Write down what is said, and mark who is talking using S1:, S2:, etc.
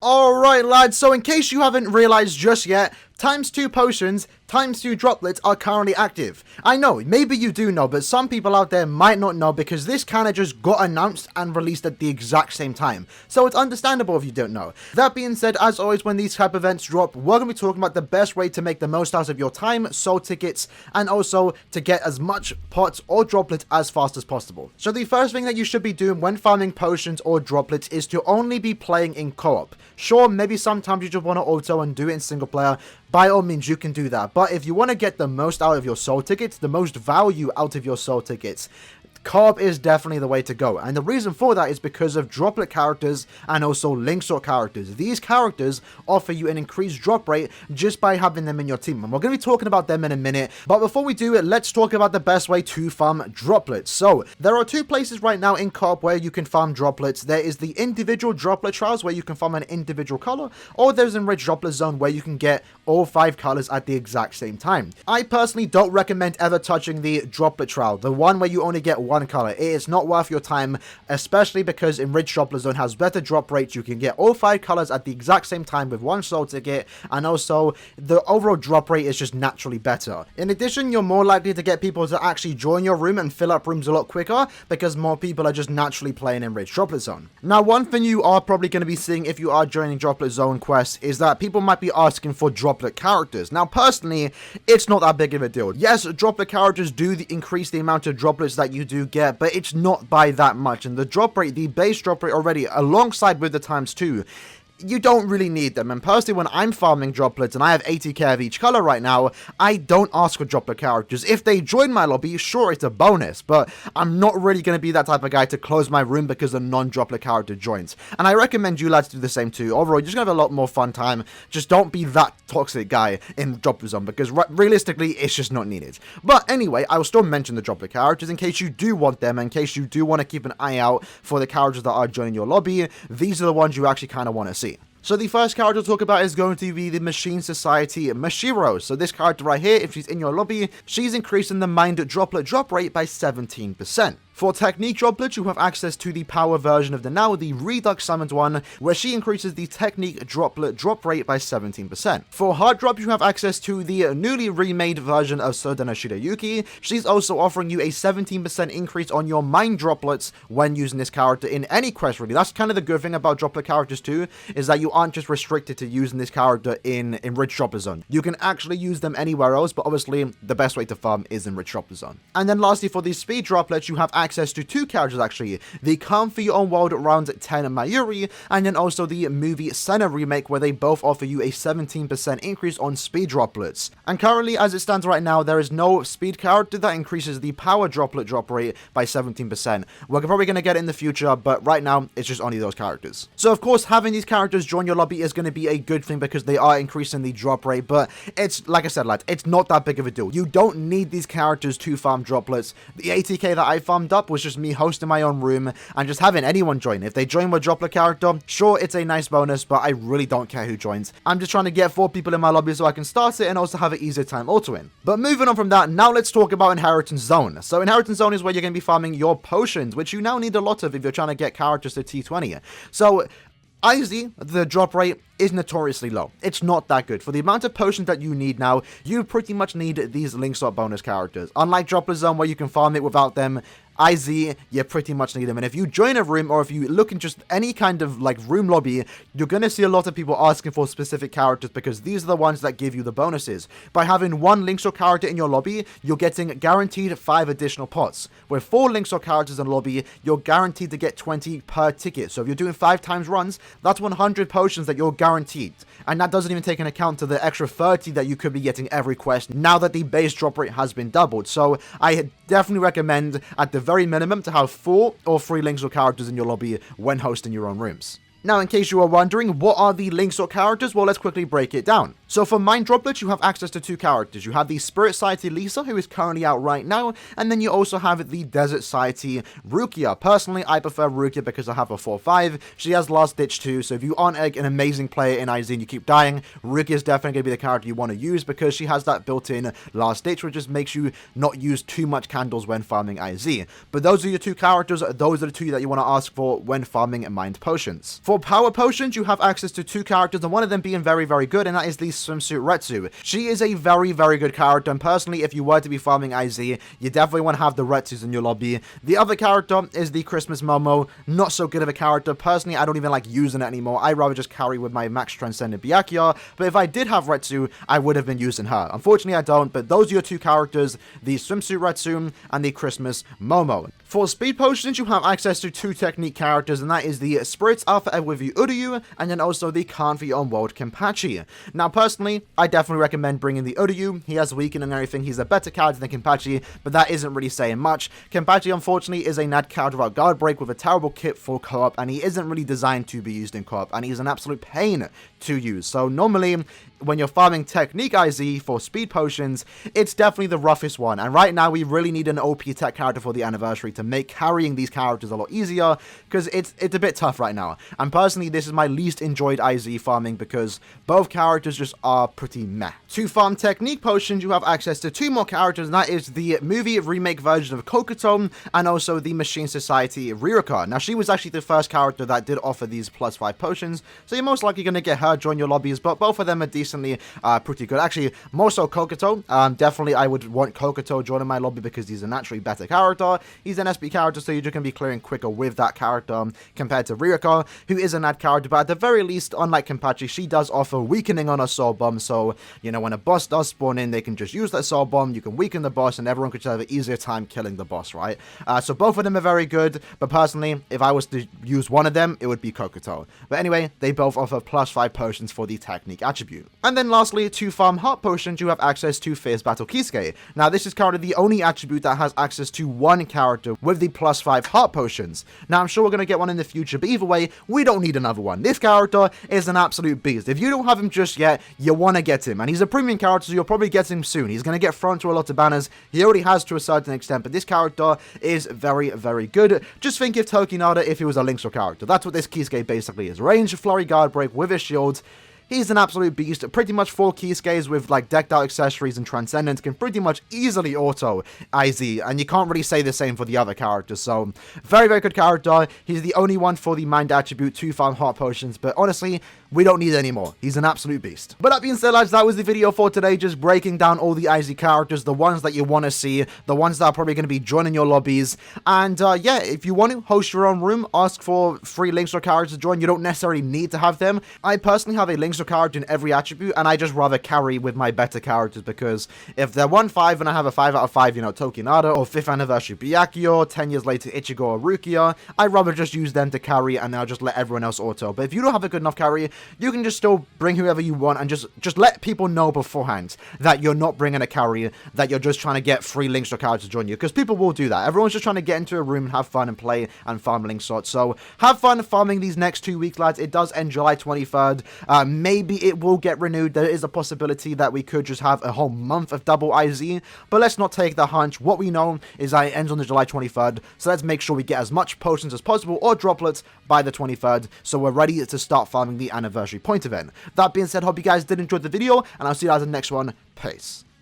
S1: Alright lads, so in case you haven't realized just yet, ×2 potions, ×2 droplets are currently active. I know, maybe you do know, but some people out there might not know because this kinda just got announced and released at the exact same time. So it's understandable if you don't know. That being said, as always when these type of events drop, we're going to be talking about the best way to make the most out of your time, soul tickets, and also to get as much pots or droplets as fast as possible. So the first thing that you should be doing when farming potions or droplets is to only be playing in co-op. Sure, maybe sometimes you just want to auto and do it in single player. By all means, you can do that. But if you want to get the most out of your soul tickets, the most value out of your soul tickets, co-op is definitely the way to go. And the reason for that is because of droplet characters and also link sort characters. These characters offer you an increased drop rate just by having them in your team. And we're going to be talking about them in a minute. But before we do it, let's talk about the best way to farm droplets. So there are two places right now in co-op where you can farm droplets. There is the individual droplet trials where you can farm an individual color, or there's enriched droplet zone where you can get all 5 colors at the exact same time. I personally don't recommend ever touching the droplet trial, the one where you only get one color. It is not worth your time, especially because enriched droplet zone has better drop rates. You can get all 5 colors at the exact same time with one soul ticket, and also the overall drop rate is just naturally better. In addition, you're more likely to get people to actually join your room and fill up rooms a lot quicker because more people are just naturally playing enriched droplet zone. Now, one thing you are probably going to be seeing if you are joining droplet zone quests is that people might be asking for droplet characters. Now, personally, it's not that big of a deal. Yes, droplet characters do increase the amount of droplets that you do get, but it's not by that much. And the drop rate, the base drop rate already, alongside with the ×2, you don't really need them. And personally, when I'm farming droplets and I have 80k of each color right now, I don't ask for droplet characters. If they join my lobby, sure, it's a bonus, but I'm not really going to be that type of guy to close my room because a non-droplet character joins. And I recommend you lads do the same too. Overall, you're just going to have a lot more fun time. Just don't be that toxic guy in droplet zone because realistically, it's just not needed. But anyway, I will still mention the droplet characters in case you do want them, in case you do want to keep an eye out for the characters that are joining your lobby. These are the ones you actually kind of want to see. So the first character to talk about is going to be the Machine Society Mashiro. So this character right here, if she's in your lobby, she's increasing the Mind Droplet drop rate by 17%. For Technique Droplets, you have access to the power version of the Redux Summoned one, where she increases the Technique Droplet drop rate by 17%. For Hard Drop, you have access to the newly remade version of Sodana Shirayuki. She's also offering you a 17% increase on your Mind Droplets when using this character in any quest, really. That's kind of the good thing about Droplet characters too, is that you aren't just restricted to using this character in Enriched Droplet Zone. You can actually use them anywhere else, but obviously, the best way to farm is Enriched Droplet Zone. And then lastly, for the Speed Droplets, you have access to 2 characters actually, the Comfy on World Round 10 Mayuri, and then also the movie Senna remake, where they both offer you a 17% increase on speed droplets. And currently, as it stands right now, there is no speed character that increases the power droplet drop rate by 17%. We're probably going to get it in the future, but right now, it's just only those characters. So of course, having these characters join your lobby is going to be a good thing because they are increasing the drop rate, but it's, like I said, lads, it's not that big of a deal. You don't need these characters to farm droplets. The 80k that I farmed up was just me hosting my own room and just having anyone join. If they join with droplet character, sure, it's a nice bonus, but I really don't care who joins. I'm just trying to get 4 people in my lobby so I can start it and also have an easier time autoing. But moving on from that, now let's talk about Inheritance Zone. So Inheritance Zone is where you're going to be farming your potions, which you now need a lot of if you're trying to get characters to T20. So IZ, the drop rate is notoriously low. It's not that good. For the amount of potions that you need now, you pretty much need these link slot bonus characters. Unlike Droplet Zone where you can farm it without them, IZ, you pretty much need them. And if you join a room or if you look in just any kind of like room lobby, you're going to see a lot of people asking for specific characters because these are the ones that give you the bonuses. By having 1 link slot character in your lobby, you're getting guaranteed 5 additional pots. With 4 link slot characters in the lobby, you're guaranteed to get 20 per ticket. So if you're doing 5 times runs, that's 100 potions that you're guaranteed. And that doesn't even take into account to the extra 30 that you could be getting every quest now that the base drop rate has been doubled. So I definitely recommend at the very minimum to have 4 or 3 link slot characters in your lobby when hosting your own rooms. Now, in case you are wondering, what are the link slot characters? Well, let's quickly break it down. So for Mind Droplet, you have access to 2 characters. You have the Spirit Society Lisa, who is currently out right now, and then you also have the Desert Society Rukia. Personally, I prefer Rukia because I have a 4-5. She has Last Ditch too, so if you aren't like an amazing player in IZ and you keep dying, Rukia is definitely going to be the character you want to use because she has that built-in Last Ditch, which just makes you not use too much candles when farming IZ. But those are your 2 characters. Those are the 2 that you want to ask for when farming Mind Potions. For Power Potions, you have access to 2 characters, and one of them being very, very good, and that is the Swimsuit Retsu. She is a very, very good character, and personally, if you were to be farming IZ, you definitely want to have the Retsus in your lobby. The other character is the Christmas Momo. Not so good of a character. Personally, I don't even like using it anymore. I'd rather just carry with my Max Transcendent Byakuya, but if I did have Retsu, I would have been using her. Unfortunately, I don't, but those are your 2 characters, the Swimsuit Retsu and the Christmas Momo. For Speed Potions, you have access to 2 technique characters, and that is the Spirits Alpha Ewivu Uryu, and then also the Can't Be On World Kenpachi. Now, personally, I definitely recommend bringing the Uryu. He has weakening and everything. He's a better character than Kenpachi, but that isn't really saying much. Kenpachi, unfortunately, is a NAD character without guard break with a terrible kit for co-op, and he isn't really designed to be used in co-op, and he's an absolute pain to use. So normally, when you're farming Technique IZ for Speed Potions, it's definitely the roughest one, and right now we really need an OP tech character for the anniversary to make carrying these characters a lot easier, because it's a bit tough right now. And personally, this is my least enjoyed IZ farming because both characters just are pretty meh. To farm Technique Potions, you have access to 2 more characters, and that is the movie remake version of Kokoto and also the Machine Society Ririka. Now, she was actually the first character that did offer these +5 potions, so you're most likely going to get her join your lobbies, but both of them are decently pretty good. Actually, more so Kokoto. Definitely, I would want Kokoto joining my lobby because he's a naturally better character. He's an SB character, so you're just going to be clearing quicker with that character compared to Ririka, who is an ad character, but at the very least, unlike Kenpachi, she does offer weakening on a Soul Bomb, so, you know, when a boss does spawn in, they can just use that Soul Bomb, you can weaken the boss, and everyone could just have an easier time killing the boss, right? So both of them are very good, but personally, if I was to use one of them, it would be Kokoto. But anyway, they both offer +5 potions for the Technique attribute. And then lastly, to farm Heart Potions, you have access to Fierce Battle Kisuke. Now, this is currently the only attribute that has access to 1 character with the +5 Heart Potions. Now, I'm sure we're going to get one in the future, but either way, we don't need another one. This character is an absolute beast. If you don't have him just yet, you want to get him. And he's a premium character, so you'll probably get him soon. He's going to get thrown to a lot of banners. He already has to a certain extent, but this character is very, very good. Just think of Tokinada if he was a Linkster character. That's what this Kisuke basically is. Range, Flurry, Guard Break with his shield. He's an absolute beast. Pretty much 4 Kisuke's with like decked out accessories and Transcendence can pretty much easily auto IZ, and you can't really say the same for the other characters. So very, very good character. He's the only one for the Mind attribute to farm Heart Potions, but honestly, we don't need any more. He's an absolute beast. But that being said, lads, that was the video for today, just breaking down all the IZ characters, the ones that you want to see, the ones that are probably going to be joining your lobbies. And yeah, if you want to host your own room, ask for free Linkster characters to join. You don't necessarily need to have them. I personally have a Linkster character in every attribute, and I just rather carry with my better characters, because if they're 1-5 and I have a 5 out of 5, you know, Tokinada, or 5th anniversary Byakuya, 10 years later Ichigo or Rukia, I'd rather just use them to carry, and I'll just let everyone else auto. But if you don't have a good enough carry, you can just still bring whoever you want, and just let people know beforehand that you're not bringing a carry, that you're just trying to get free Linkster characters to join you, because people will do that. Everyone's just trying to get into a room and have fun and play and farm Linkster. So have fun farming these next 2 weeks, lads. It does end July 23rd. Maybe it will get renewed. There is a possibility that we could just have a whole month of double IZ, but let's not take the hunch. What we know is that it ends on the July 23rd, so let's make sure we get as much potions as possible, or droplets, by the 23rd, so we're ready to start farming the anniversary point event. That being said, hope you guys did enjoy the video, and I'll see you guys in the next one. Peace.